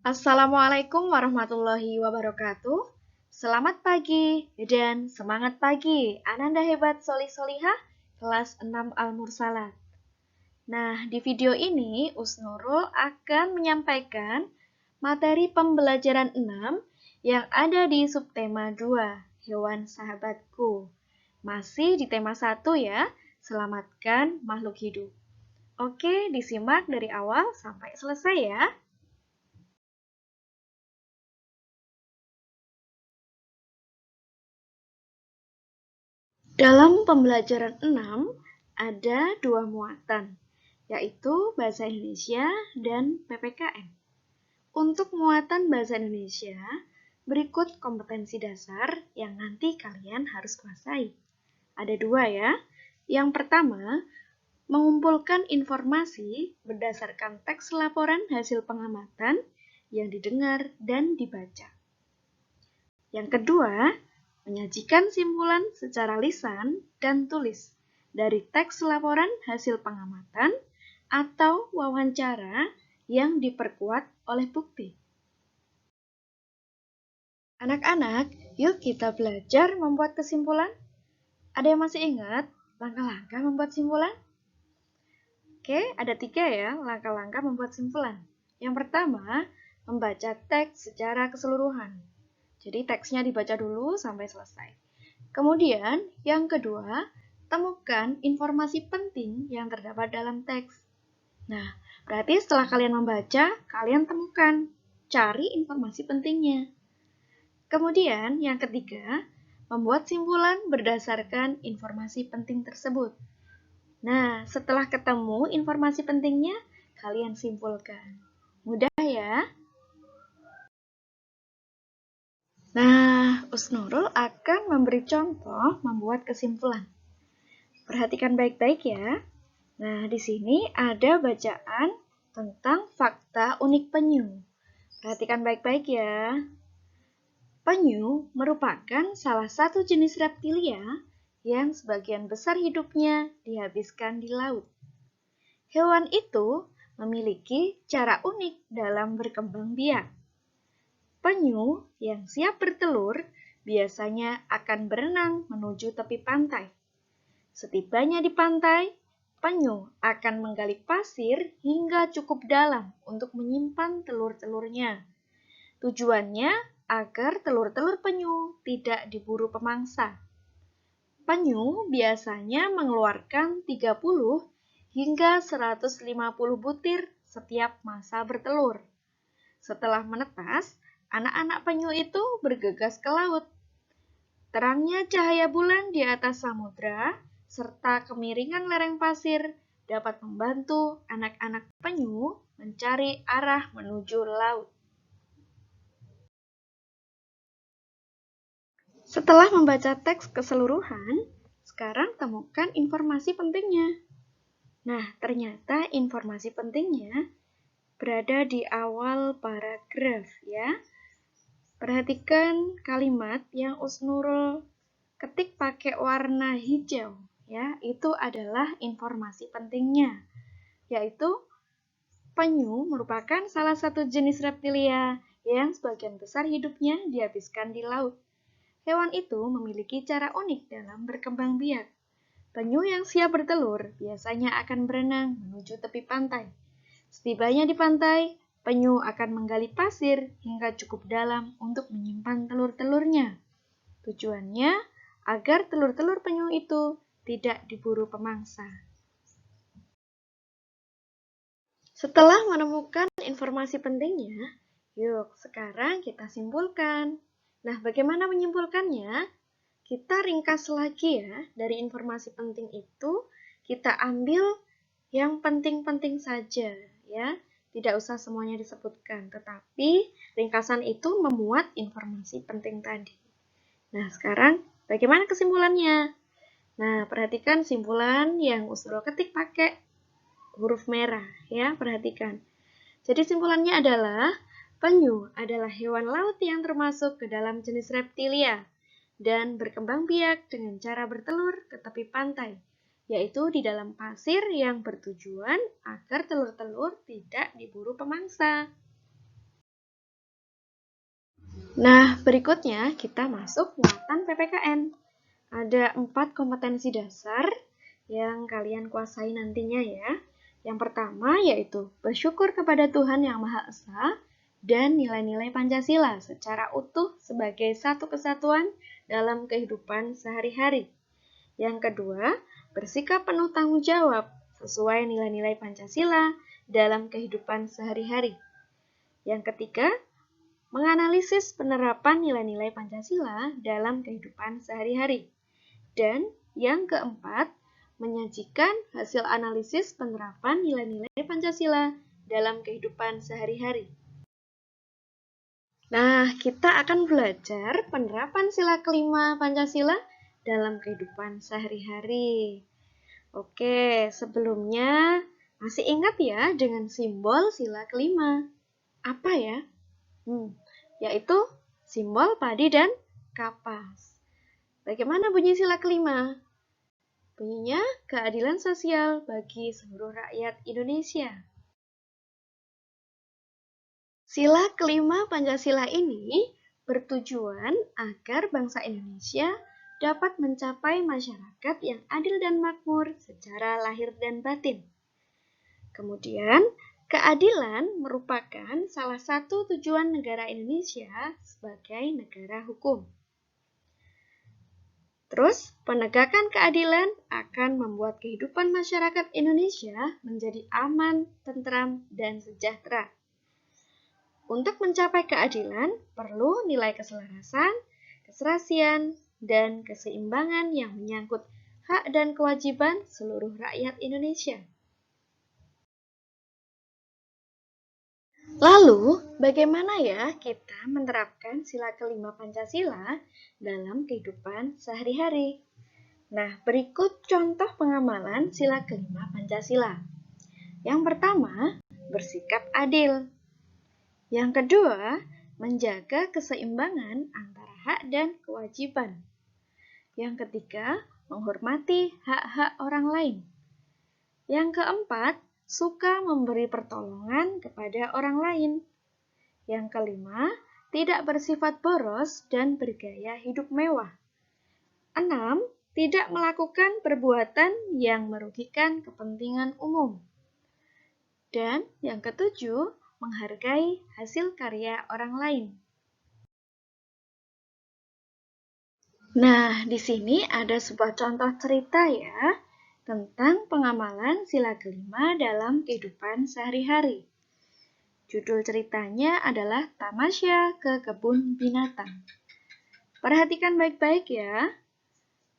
Assalamualaikum warahmatullahi wabarakatuh. Selamat pagi dan semangat pagi, Ananda hebat solih solihah kelas 6 Al-Mursalat. Nah, di video ini Usnurul akan menyampaikan materi pembelajaran 6 yang ada di subtema 2, Hewan Sahabatku. Masih di tema 1 ya, selamatkan makhluk hidup. Oke, disimak dari awal sampai selesai ya. Dalam pembelajaran 6, ada dua muatan, yaitu Bahasa Indonesia dan PPKN. Untuk muatan Bahasa Indonesia, berikut kompetensi dasar yang nanti kalian harus kuasai. Ada dua ya. Yang pertama, mengumpulkan informasi berdasarkan teks laporan hasil pengamatan yang didengar dan dibaca. Yang kedua, menyajikan simpulan secara lisan dan tulis dari teks laporan hasil pengamatan atau wawancara yang diperkuat oleh bukti. Anak-anak, yuk kita belajar membuat kesimpulan. Ada yang masih ingat langkah-langkah membuat simpulan? Oke, ada 3 ya langkah-langkah membuat simpulan. Yang pertama, membaca teks secara keseluruhan. Jadi teksnya dibaca dulu sampai selesai. Kemudian, yang kedua, temukan informasi penting yang terdapat dalam teks. Nah, berarti setelah kalian membaca, kalian temukan, cari informasi pentingnya. Kemudian, yang ketiga, membuat simpulan berdasarkan informasi penting tersebut. Nah, setelah ketemu informasi pentingnya, kalian simpulkan. Mudah ya? Nah, Usnurul akan memberi contoh membuat kesimpulan. Perhatikan baik-baik ya. Nah, di sini ada bacaan tentang fakta unik penyu. Perhatikan baik-baik ya. Penyu merupakan salah satu jenis reptilia yang sebagian besar hidupnya dihabiskan di laut. Hewan itu memiliki cara unik dalam berkembang biak. Penyu yang siap bertelur biasanya akan berenang menuju tepi pantai. Setibanya di pantai, penyu akan menggali pasir hingga cukup dalam untuk menyimpan telur-telurnya. Tujuannya agar telur-telur penyu tidak diburu pemangsa. Penyu biasanya mengeluarkan 30 hingga 150 butir setiap masa bertelur. Setelah menetas, anak-anak penyu itu bergegas ke laut. Terangnya cahaya bulan di atas samudra serta kemiringan lereng pasir dapat membantu anak-anak penyu mencari arah menuju laut. Setelah membaca teks keseluruhan, sekarang temukan informasi pentingnya. Nah, ternyata informasi pentingnya berada di awal paragraf ya. Perhatikan kalimat yang Usnurul ketik pakai warna hijau ya, itu adalah informasi pentingnya, yaitu penyu merupakan salah satu jenis reptilia yang sebagian besar hidupnya dihabiskan di laut. Hewan itu memiliki cara unik dalam berkembang biak. Penyu yang siap bertelur biasanya akan berenang menuju tepi pantai. Setibanya di pantai, penyu akan menggali pasir hingga cukup dalam untuk menyimpan telur-telurnya. Tujuannya agar telur-telur penyu itu tidak diburu pemangsa. Setelah menemukan informasi pentingnya, yuk sekarang kita simpulkan. Nah, bagaimana menyimpulkannya? Kita ringkas lagi ya, dari informasi penting itu kita ambil yang penting-penting saja ya. Tidak usah semuanya disebutkan, tetapi ringkasan itu memuat informasi penting tadi. Nah, sekarang bagaimana kesimpulannya? Nah, perhatikan simpulan yang Usnurul ketik pakai huruf merah ya, perhatikan. Jadi simpulannya adalah penyu adalah hewan laut yang termasuk ke dalam jenis reptilia dan berkembang biak dengan cara bertelur ke tepi pantai, yaitu di dalam pasir yang bertujuan agar telur-telur tidak diburu pemangsa. Nah, berikutnya kita masuk muatan PPKN. Ada 4 kompetensi dasar yang kalian kuasai nantinya ya. Yang pertama yaitu bersyukur kepada Tuhan Yang Maha Esa dan nilai-nilai Pancasila secara utuh sebagai satu kesatuan dalam kehidupan sehari-hari. Yang kedua, bersikap penuh tanggung jawab sesuai nilai-nilai Pancasila dalam kehidupan sehari-hari. Yang ketiga, menganalisis penerapan nilai-nilai Pancasila dalam kehidupan sehari-hari. Dan yang keempat, menyajikan hasil analisis penerapan nilai-nilai Pancasila dalam kehidupan sehari-hari. Nah, kita akan belajar penerapan sila kelima Pancasila dalam kehidupan sehari-hari. Oke, sebelumnya masih ingat ya dengan simbol sila kelima? Apa ya? Yaitu simbol padi dan kapas. Bagaimana bunyi sila kelima? Bunyinya keadilan sosial bagi seluruh rakyat Indonesia. Sila kelima Pancasila ini bertujuan agar bangsa Indonesia dapat mencapai masyarakat yang adil dan makmur secara lahir dan batin. Kemudian, keadilan merupakan salah satu tujuan negara Indonesia sebagai negara hukum. Terus, penegakan keadilan akan membuat kehidupan masyarakat Indonesia menjadi aman, tentram, dan sejahtera. Untuk mencapai keadilan, perlu nilai keselarasan, keserasian, dan keseimbangan yang menyangkut hak dan kewajiban seluruh rakyat Indonesia. Lalu, bagaimana ya kita menerapkan sila kelima Pancasila dalam kehidupan sehari-hari? Nah, berikut contoh pengamalan sila kelima Pancasila. Yang pertama, bersikap adil. Yang kedua, menjaga keseimbangan antara hak dan kewajiban. Yang ketiga, menghormati hak-hak orang lain. Yang keempat, suka memberi pertolongan kepada orang lain. Yang kelima, tidak bersifat boros dan bergaya hidup mewah. 6. Tidak melakukan perbuatan yang merugikan kepentingan umum. Dan yang ketujuh, menghargai hasil karya orang lain. Nah, di sini ada sebuah contoh cerita ya, tentang pengamalan sila kelima dalam kehidupan sehari-hari. Judul ceritanya adalah Tamasya ke Kebun Binatang. Perhatikan baik-baik ya.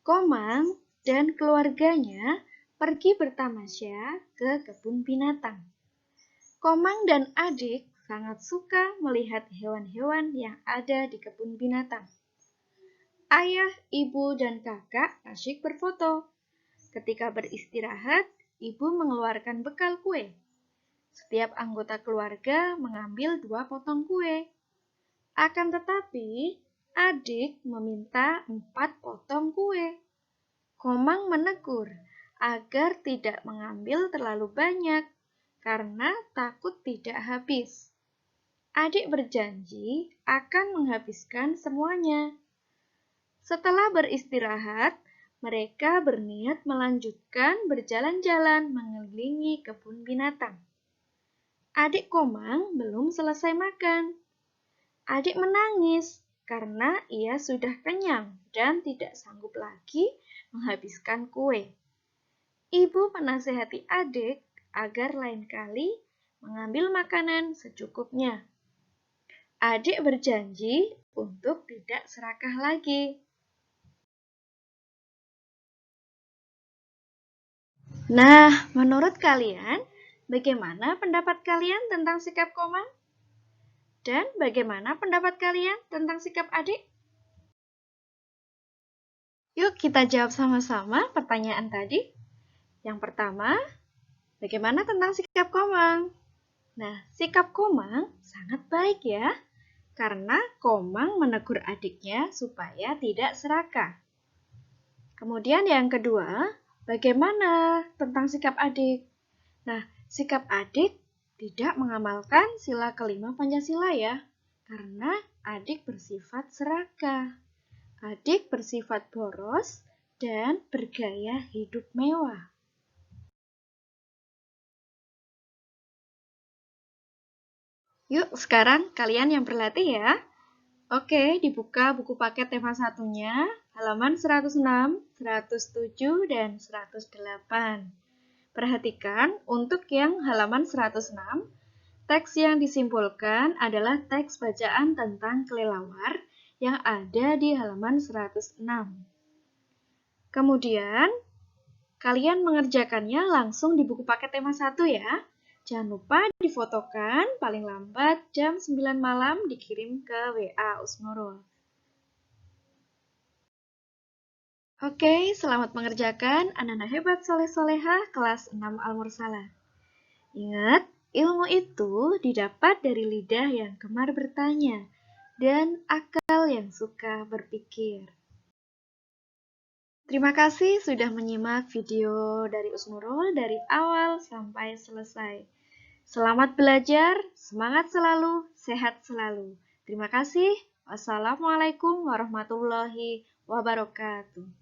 Komang dan keluarganya pergi bertamasya ke kebun binatang. Komang dan adik sangat suka melihat hewan-hewan yang ada di kebun binatang. Ayah, ibu, dan kakak asyik berfoto. Ketika beristirahat, ibu mengeluarkan bekal kue. Setiap anggota keluarga mengambil 2 potong kue. Akan tetapi, adik meminta 4 potong kue. Komang menegur agar tidak mengambil terlalu banyak karena takut tidak habis. Adik berjanji akan menghabiskan semuanya. Setelah beristirahat, mereka berniat melanjutkan berjalan-jalan mengelilingi kebun binatang. Adik Komang belum selesai makan. Adik menangis karena ia sudah kenyang dan tidak sanggup lagi menghabiskan kue. Ibu menasihati adik agar lain kali mengambil makanan secukupnya. Adik berjanji untuk tidak serakah lagi. Nah, menurut kalian, bagaimana pendapat kalian tentang sikap Komang? Dan bagaimana pendapat kalian tentang sikap adik? Yuk kita jawab sama-sama pertanyaan tadi. Yang pertama, bagaimana tentang sikap Komang? Nah, sikap Komang sangat baik ya, karena Komang menegur adiknya supaya tidak serakah. Kemudian yang kedua, bagaimana tentang sikap adik? Nah, sikap adik tidak mengamalkan sila kelima Pancasila ya, karena adik bersifat serakah. Adik bersifat boros dan bergaya hidup mewah. Yuk, sekarang kalian yang berlatih ya. Oke, dibuka buku paket tema satunya, halaman 106, 107, dan 108. Perhatikan, untuk yang halaman 106, teks yang disimpulkan adalah teks bacaan tentang kelelawar yang ada di halaman 106. Kemudian, kalian mengerjakannya langsung di buku paket tema 1 ya. Jangan lupa difotokan paling lambat jam 9 malam dikirim ke WA Usnurul. Oke, selamat mengerjakan anak-anak hebat soleh-soleha kelas 6 Al-Mursalah. Ingat, ilmu itu didapat dari lidah yang gemar bertanya dan akal yang suka berpikir. Terima kasih sudah menyimak video dari Usnurul dari awal sampai selesai. Selamat belajar, semangat selalu, sehat selalu. Terima kasih. Wassalamualaikum warahmatullahi wabarakatuh.